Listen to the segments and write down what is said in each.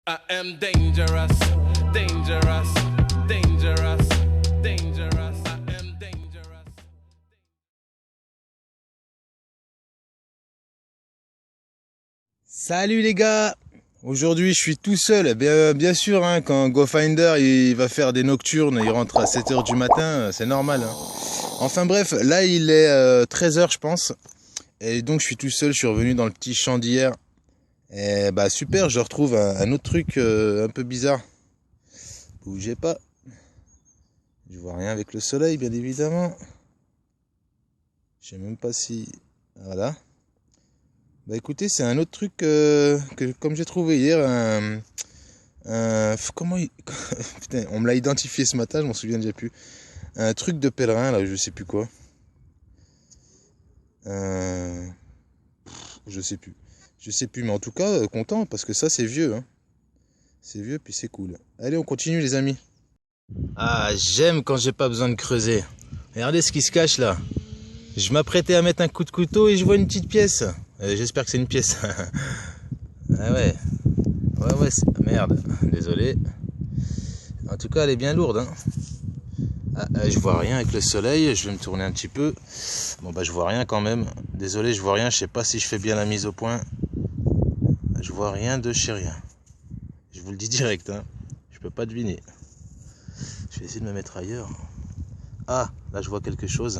I am dangerous, dangerous, dangerous, dangerous. I am dangerous. Salut les gars! Aujourd'hui je suis tout seul, bien sûr hein, quand GoFinder il va faire des nocturnes, il rentre à 7h du matin, c'est normal hein. Enfin bref, là il est 13h je pense, et donc je suis tout seul, je suis revenu dans le petit champ d'hier. Et bah super, je retrouve un autre truc un peu bizarre. Bougez pas. Je vois rien avec le soleil bien évidemment. Je sais même pas si... Voilà. Bah écoutez, c'est un autre truc que comme j'ai trouvé hier, comment il... Putain, on me l'a identifié ce matin, je m'en souviens déjà plus. Un truc de pèlerin là, je sais plus quoi. Je sais plus. Je sais plus, mais en tout cas, content, parce que ça, c'est vieux. Hein. C'est vieux, puis c'est cool. Allez, on continue, les amis. Ah, j'aime quand j'ai pas besoin de creuser. Regardez ce qui se cache, là. Je m'apprêtais à mettre un coup de couteau et je vois une petite pièce. J'espère que c'est une pièce. Ah ouais. Ouais, merde. Désolé. En tout cas, elle est bien lourde. Hein. Ah, je vois rien avec le soleil. Je vais me tourner un petit peu. Bon, bah, je vois rien quand même. Désolé, je vois rien. Je sais pas si je fais bien la mise au point. Je vois rien de chez rien. Je vous le dis direct, hein. Je peux pas deviner. Je vais essayer de me mettre ailleurs. Ah, là je vois quelque chose.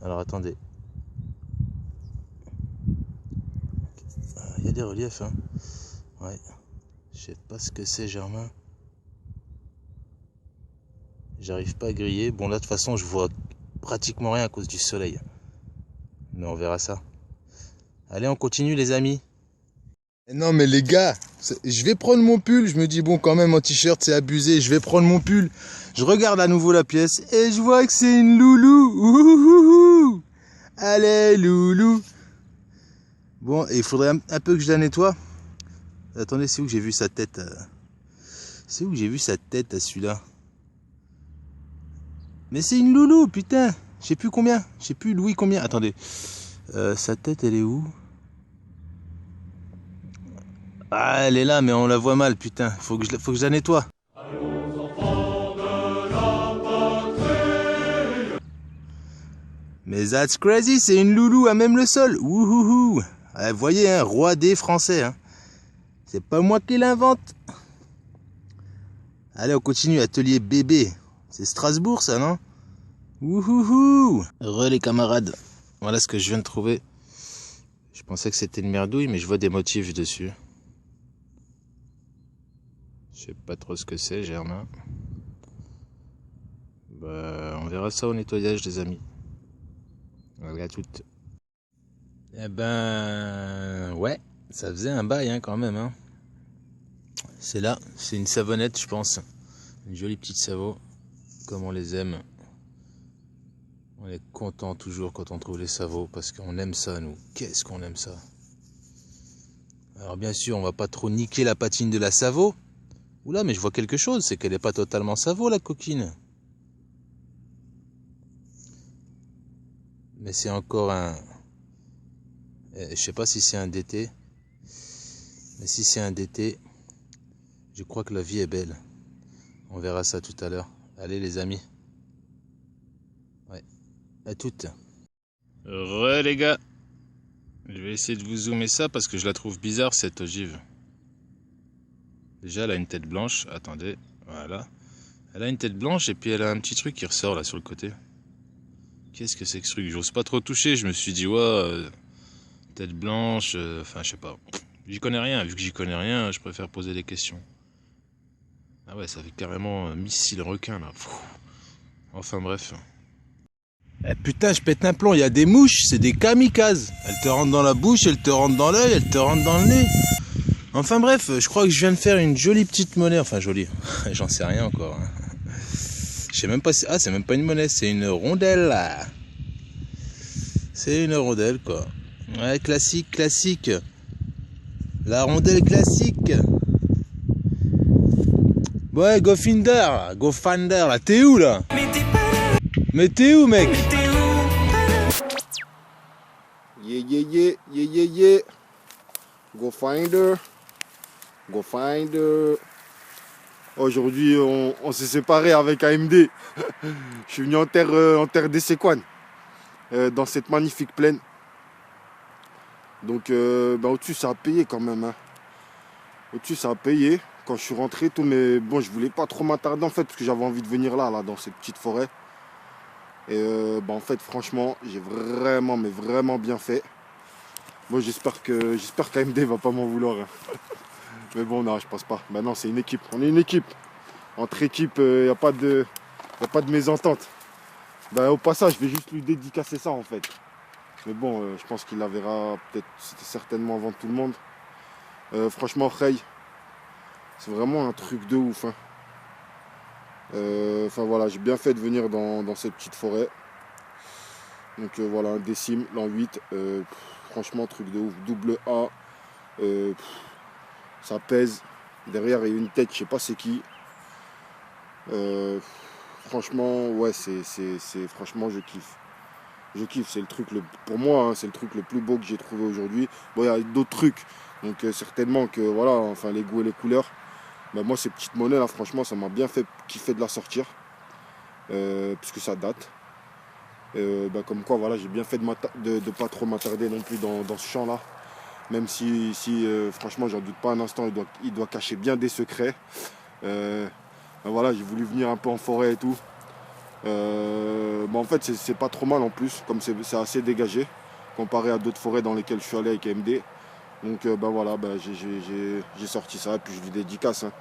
Alors attendez. Il y a des reliefs, hein. Ouais. Je sais pas ce que c'est, Germain. J'arrive pas à griller. Bon, là de toute façon, je vois pratiquement rien à cause du soleil. Mais on verra ça. Allez, on continue, les amis. Non mais les gars, je vais prendre mon pull, je me dis bon quand même en t-shirt c'est abusé, je vais prendre mon pull, je regarde à nouveau la pièce et je vois que c'est une loulou. Ouhouhou. Allez loulou. Bon, et il faudrait un peu que je la nettoie. Attendez, c'est où que j'ai vu sa tête? C'est où que j'ai vu sa tête à celui-là? Mais c'est une loulou, putain. Je sais plus combien, je sais plus Louis combien. Attendez, sa tête elle est où? Ah, elle est là, mais on la voit mal, putain. Faut que je la nettoie. Mais that's crazy, c'est une loulou à même le sol. Wouhouhou. Ah, vous voyez, hein, roi des Français. Hein. C'est pas moi qui l'invente. Allez, on continue, atelier bébé. C'est Strasbourg, ça, non? Wouhouhou. Re les camarades. Voilà ce que je viens de trouver. Je pensais que c'était une merdouille, mais je vois des motifs dessus. Je sais pas trop ce que c'est, Germain. Bah, on verra ça au nettoyage, les amis. Allez, à toutes. Eh ben, ouais, ça faisait un bail, hein, quand même. Hein. C'est là, c'est une savonnette, je pense. Une jolie petite savon, comme on les aime. On est content toujours quand on trouve les savots, parce qu'on aime ça, nous. Qu'est-ce qu'on aime ça. Alors, bien sûr, on va pas trop niquer la patine de la Savo. Oula, mais je vois quelque chose, c'est qu'elle n'est pas totalement Savo, la coquine. Mais c'est encore un... Je sais pas si c'est un DT. Mais si c'est un DT, je crois que la vie est belle. On verra ça tout à l'heure. Allez les amis. Ouais, à toutes. Les gars. Je vais essayer de vous zoomer ça parce que je la trouve bizarre cette ogive. Déjà, elle a une tête blanche. Attendez, voilà. Elle a une tête blanche et puis elle a un petit truc qui ressort là sur le côté. Qu'est-ce que c'est que ce truc? J'ose pas trop toucher. Je me suis dit, ouais, tête blanche. Enfin, je sais pas. J'y connais rien. Vu que j'y connais rien, je préfère poser des questions. Ah ouais, ça fait carrément missile requin là. Enfin bref. Eh putain, je pète un plomb. Il y a des mouches. C'est des kamikazes. Elles te rentrent dans la bouche, elles te rentrent dans l'œil, elles te rentrent dans le nez. Enfin bref, je crois que je viens de faire une jolie petite monnaie. Enfin jolie, j'en sais rien encore. Je sais même pas si... Ah, c'est même pas une monnaie, c'est une rondelle. C'est une rondelle quoi. Ouais, classique, classique. La rondelle classique. Ouais, GoFinder, là, t'es où là? Mais t'es où mec? Yeah. GoFinder. Go Finder. Aujourd'hui, on s'est séparé avec AMD. Je suis venu en terre des Séquanes, dans cette magnifique plaine. Donc, au-dessus, ça a payé quand même. Hein. Au-dessus, ça a payé. Quand je suis rentré, tout, mais bon, je voulais pas trop m'attarder en fait, parce que j'avais envie de venir là, dans cette petite forêt. Et en fait, franchement, j'ai vraiment, mais vraiment bien fait. Moi, j'espère qu'AMD va pas m'en vouloir. Hein. Mais bon, non, je pense pas. Maintenant, c'est une équipe. On est une équipe. Entre équipes, il n'y a pas de mésentente. Au passage, je vais juste lui dédicacer ça en fait. Mais bon, je pense qu'il la verra peut-être, c'était certainement avant tout le monde. Franchement, Rey, c'est vraiment un truc de ouf. Hein. Enfin voilà, j'ai bien fait de venir dans cette petite forêt. Donc voilà, un décime, l'an 8. Franchement, truc de ouf. Double A. Ça pèse. Derrière, il y a une tête, je sais pas c'est qui. Franchement, ouais, franchement, je kiffe. Je kiffe, c'est le truc, pour moi, hein, c'est le truc le plus beau que j'ai trouvé aujourd'hui. Bon, il y a d'autres trucs, donc certainement que, voilà, enfin, les goûts et les couleurs. Mais moi, ces petites monnaies, là, franchement, ça m'a bien fait kiffer de la sortir, puisque ça date. Comme quoi, voilà, j'ai bien fait de pas trop m'attarder non plus dans ce champ-là. Même si franchement, j'en doute pas un instant, il doit cacher bien des secrets. Voilà, j'ai voulu venir un peu en forêt et tout. En fait, c'est pas trop mal en plus, comme c'est assez dégagé, comparé à d'autres forêts dans lesquelles je suis allé avec AMD. Donc voilà, j'ai sorti ça, et puis je lui dédicace. Hein.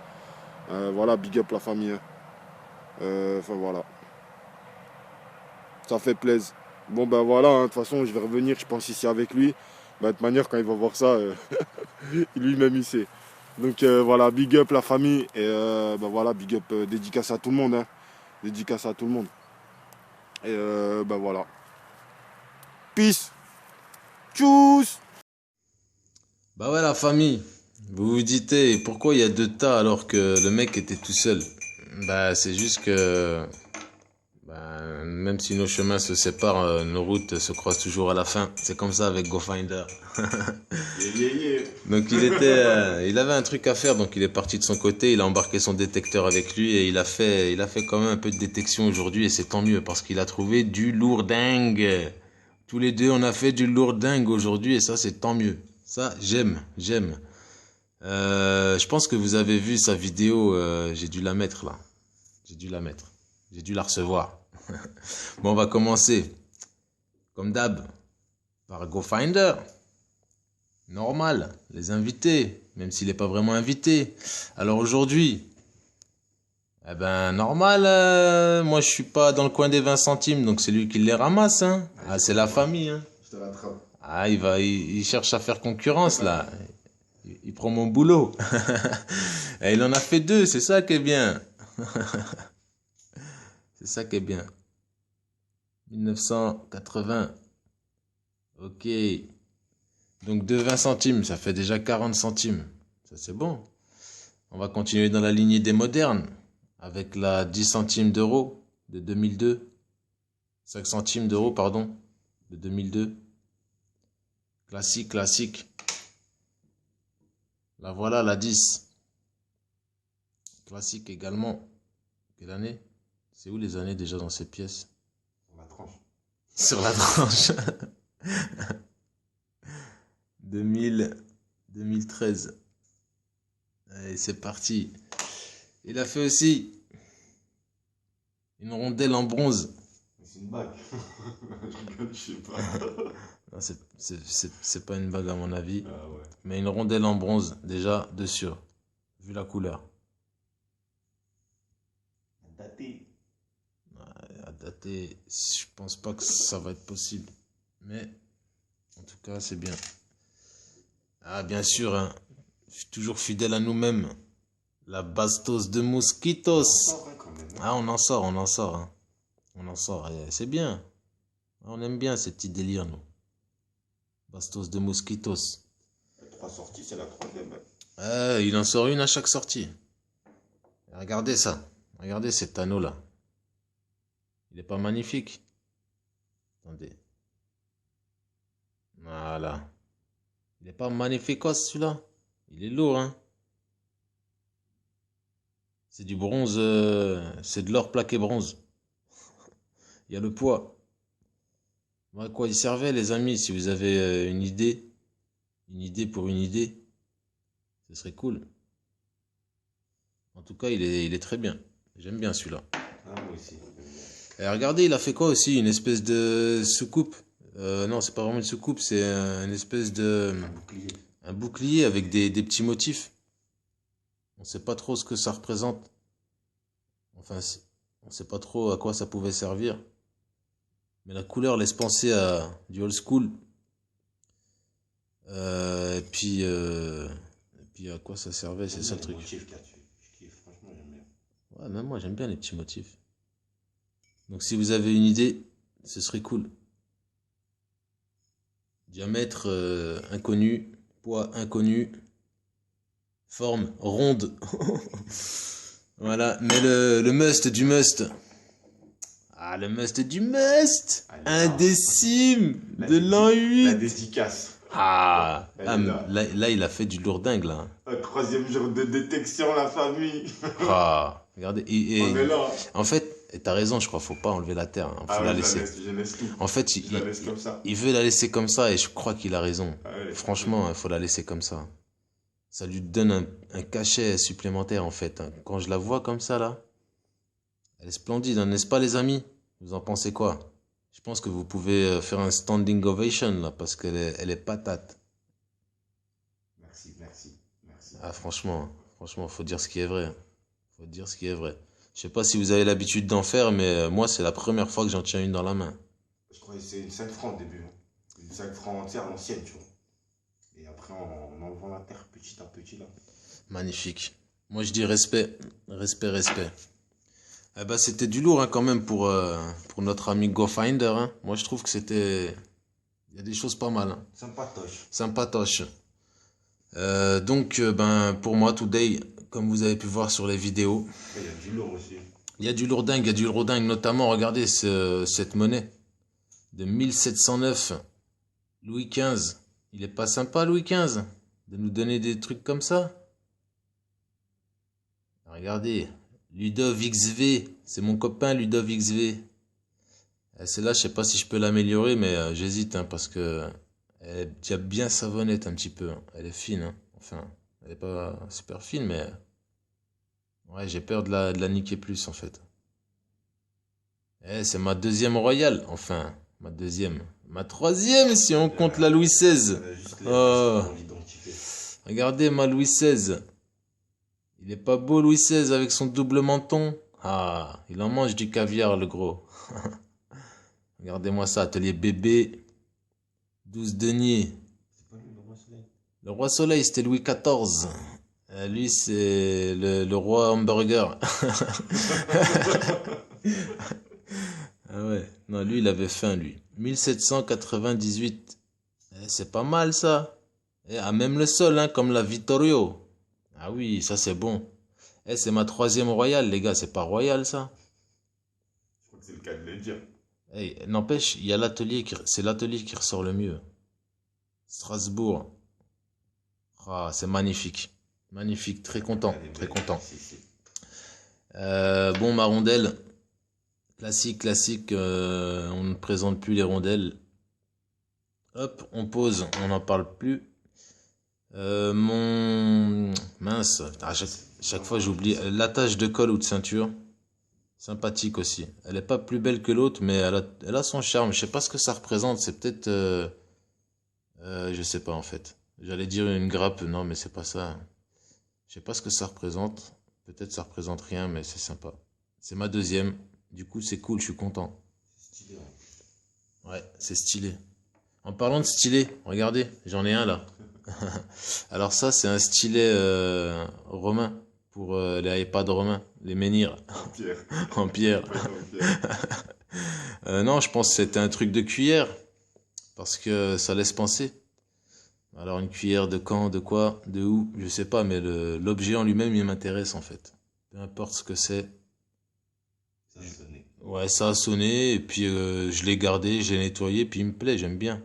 Voilà, big up la famille. Enfin voilà. Ça fait plaisir. Bon voilà, hein, de toute façon, je vais revenir, je pense, ici avec lui. De toute manière, quand il va voir ça, lui-même il sait. Donc voilà, big up la famille et voilà, big up, dédicace à tout le monde. Hein. Dédicace à tout le monde. Et voilà. Peace. Tchuss. Bah ouais, la famille. Vous vous dites, pourquoi il y a deux tas alors que le mec était tout seul? Bah c'est juste que même si nos chemins se séparent, nos routes se croisent toujours à la fin. C'est comme ça avec GoFinder. Donc il avait un truc à faire, donc il est parti de son côté, il a embarqué son détecteur avec lui et il a fait quand même un peu de détection aujourd'hui et c'est tant mieux parce qu'il a trouvé du lourdingue. Tous les deux on a fait du lourdingue aujourd'hui et ça c'est tant mieux. Ça j'aime. Je pense que vous avez vu sa vidéo, j'ai dû la mettre là. J'ai dû la recevoir. Bon, on va commencer, comme d'hab, par GoFinder. Normal, les invités, même s'il n'est pas vraiment invité. Alors aujourd'hui, normal, moi je suis pas dans le coin des 20 centimes, donc c'est lui qui les ramasse. Hein. Ah, c'est la famille. Hein. Je te l'attrape. Ah, il cherche à faire concurrence là. Il prend mon boulot. Et il en a fait deux, c'est ça qui est bien. C'est ça qui est bien. 1980. Ok. Donc de 20 centimes, ça fait déjà 40 centimes. Ça c'est bon. On va continuer dans la lignée des modernes. Avec la 10 centimes d'euros de 2002. 5 centimes d'euros, pardon, de 2002. Classique. La voilà, la 10. Classique également. Quelle année? C'est où les années déjà dans ces pièces? Sur la tranche. 2013. Allez, c'est parti. Il a fait aussi une rondelle en bronze. C'est une bague. Je sais pas. Non, c'est pas une bague à mon avis. Ah ouais. Mais une rondelle en bronze, déjà, dessus. Vu la couleur. Daté. À dater, je pense pas que ça va être possible. Mais, en tout cas, c'est bien. Ah, bien sûr, hein. Je suis toujours fidèle à nous-mêmes. La bastos de mosquitos. Ah, on en sort. Hein. On en sort. C'est bien. On aime bien ces petits délires, nous. Bastos de mosquitos. 3 sorties, c'est la 3e. Il en sort une à chaque sortie. Regardez ça. Regardez cet anneau-là. Il est pas magnifique? Attendez. Voilà. Il est pas magnifique, celui-là? Il est lourd, hein? C'est du bronze, c'est de l'or plaqué bronze. Il y a le poids. À quoi il servait, les amis? Si vous avez une idée pour une idée, ce serait cool. En tout cas, il est très bien. J'aime bien celui-là. Ah, moi aussi. Et regardez, il a fait quoi aussi? Une espèce de soucoupe. Non, c'est pas vraiment une soucoupe, c'est une espèce de... Bouclier. Un bouclier avec des petits motifs. On sait pas trop ce que ça représente. Enfin, on sait pas trop à quoi ça pouvait servir. Mais la couleur laisse penser à du old school. Et puis à quoi ça servait, c'est ça le truc. Motif qu'il y a dessus. Je kiffe, franchement, j'aime bien. Ouais, même moi j'aime bien les petits motifs. Donc si vous avez une idée, ce serait cool. Diamètre inconnu, poids inconnu, forme ronde. Voilà, mais le must du must. Ah, le must du must. Ah, Un décime de l'an La 8. dédicace. Ah, Elle ah, est là, il a fait du lourdingue, là. Un 3e jour de détection, la famille. Ah, regardez. On est là. En fait, t'as raison, je crois, faut pas enlever la terre. Faut Ah la ouais, laisser. je laisse tout. En fait, Je la laisse comme ça. il veut la laisser comme ça et je crois qu'il a raison. Ah ouais. Franchement, il faut la laisser comme ça. Ça lui donne un cachet supplémentaire, en fait. Quand je la vois comme ça, là, elle est splendide, hein, n'est-ce pas, les amis? Vous en pensez quoi? Je pense que vous pouvez faire un standing ovation, là, parce elle est patate. Merci. Ah, franchement, faut dire ce qui est vrai. Faut dire ce qui est vrai. Je sais pas si vous avez l'habitude d'en faire, mais moi, c'est la première fois que j'en tiens une dans la main. Je croyais que c'était une 5 francs au début. Hein. Une 5 francs entière, ancienne, tu vois. Et après, en enlevant la terre petit à petit, là. Magnifique. Moi, je dis respect. Respect. Eh ben, c'était du lourd, hein, quand même, pour notre ami GoFinder, hein. Moi, je trouve que c'était... Il y a des choses pas mal, hein. Sympatoche. Sympatoche. Donc, pour moi, today, comme vous avez pu voir sur les vidéos, Il y a du lourd aussi. il y a du lourdingue, notamment, regardez cette monnaie de 1709, Louis XV. Il est pas sympa, Louis XV, de nous donner des trucs comme ça? Regardez, Ludov XV, c'est mon copain Ludov XV. Celle-là, je sais pas si je peux l'améliorer, mais j'hésite, hein, parce que elle est déjà bien savonnette un petit peu, hein. Elle est fine, hein. Enfin, elle est pas super fine, mais ouais, j'ai peur de la niquer plus, en fait. C'est ma deuxième royale, enfin, ma troisième si on compte la Louis XVI. Elle a juste Oh. pour l'identifier. Regardez ma Louis XVI. Il est pas beau Louis XVI avec son double menton? Ah, il en mange du caviar, le gros. Regardez-moi ça, atelier bébé, 12 deniers. C'est pas lui, le roi soleil. Le roi soleil, c'était Louis XIV. Lui, c'est le roi hamburger. Ah ouais, non, lui, il avait faim, lui. 1798. C'est pas mal, ça. Même le sol, hein, comme la Vittorio. Ah oui, ça, c'est bon. C'est ma troisième royale, les gars. C'est pas royal, ça. Je crois que c'est le cas de le dire. N'empêche, il y a c'est l'atelier qui ressort le mieux. Strasbourg. Ah, c'est magnifique. Magnifique, très content, Elle est très belle. content. Si. Bon, ma rondelle. Classique, on ne présente plus les rondelles. Hop, on pose, on n'en parle plus. Mince, chaque fois j'oublie. L'attache de col ou de ceinture. Sympathique aussi. Elle est pas plus belle que l'autre, mais elle a son charme. Je sais pas ce que ça représente. C'est peut-être... je sais pas en fait. J'allais dire une grappe, non mais c'est pas ça. Je sais pas ce que ça représente. Peut-être ça représente rien, mais c'est sympa. C'est ma deuxième. Du coup, c'est cool, je suis content. C'est stylé. Hein. Ouais, c'est stylé. En parlant de stylé, regardez, j'en ai un là. Alors ça, c'est un stylet romain pour les iPads romains, les menhirs Pierre. en pierre. Pierre. Non, je pense que c'était un truc de cuillère parce que ça laisse penser. Alors une cuillère de quand, de quoi, de où, je sais pas, mais l'objet en lui-même, il m'intéresse en fait. Peu importe ce que c'est. Ça a sonné. Ouais, ça a sonné, et puis je l'ai gardé, j'ai nettoyé, puis il me plaît, j'aime bien.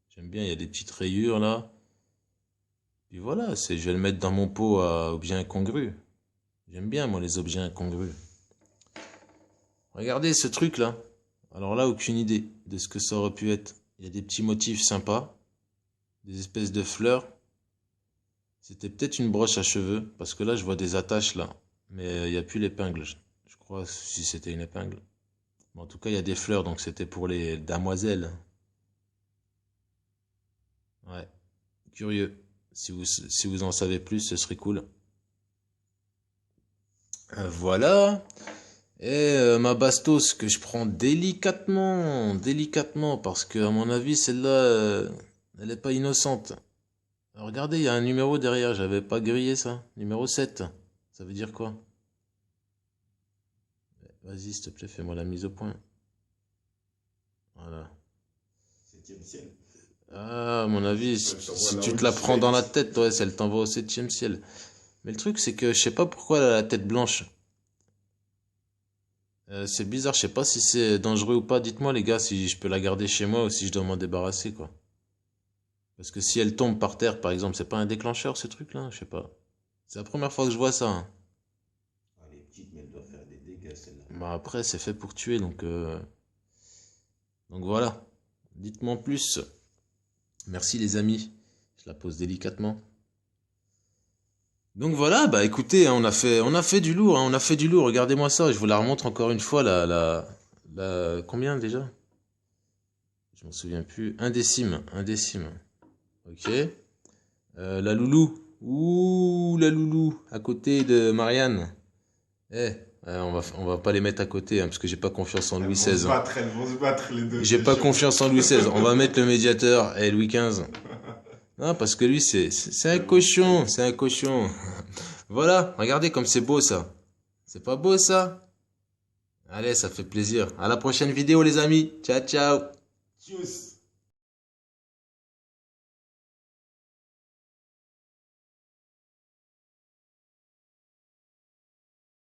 J'aime bien, il y a des petites rayures là. Puis voilà, je vais le mettre dans mon pot à objet incongru. J'aime bien, moi, les objets incongrus. Regardez ce truc-là. Alors là, aucune idée de ce que ça aurait pu être. Il y a des petits motifs sympas. Des espèces de fleurs. C'était peut-être une broche à cheveux. Parce que là, je vois des attaches, là. Mais il n'y a plus l'épingle. Je crois si c'était une épingle. Mais en tout cas, il y a des fleurs. Donc, c'était pour les damoiselles. Ouais. Curieux. Si vous en savez plus, ce serait cool. Voilà. Et ma bastos que je prends délicatement, parce que à mon avis celle-là, elle est pas innocente. Alors, regardez, il y a un numéro derrière, j'avais pas grillé ça. Numéro 7. Ça veut dire quoi? Vas-y, s'il te plaît, fais-moi la mise au point. Voilà. 7e ciel. Ah, à mon avis, si tu te la prends dans la tête, ouais, elle t'envoie au 7e ciel. Mais le truc, c'est que je sais pas pourquoi elle a la tête blanche. C'est bizarre, je sais pas si c'est dangereux ou pas. Dites-moi les gars si je peux la garder chez moi ou si je dois m'en débarrasser quoi. Parce que si elle tombe par terre par exemple, c'est pas un déclencheur ce truc-là, je sais pas. C'est la première fois que je vois ça. Hein. Ah, elle est petite, mais elle doit faire des dégâts celle-là. Bah après c'est fait pour tuer donc voilà. Dites-moi en plus. Merci les amis. Je la pose délicatement. Donc voilà, bah écoutez, hein, on a fait du lourd, hein, on a fait du lourd. Regardez-moi ça, je vous la remontre encore une fois, combien déjà? Je m'en souviens plus. Un décime. Ok. La loulou. Ouh, la loulou, à côté de Marianne. On va pas les mettre à côté, hein, parce que j'ai pas confiance en Louis XVI. Elles vont se battre les deux. J'ai pas confiance en Louis XVI. On va mettre le médiateur et Louis XV. Non, parce que lui, c'est un cochon, c'est un cochon. Voilà, regardez comme c'est beau ça. C'est pas beau ça? Allez, ça fait plaisir. À la prochaine vidéo les amis. Ciao, ciao. Tchuss.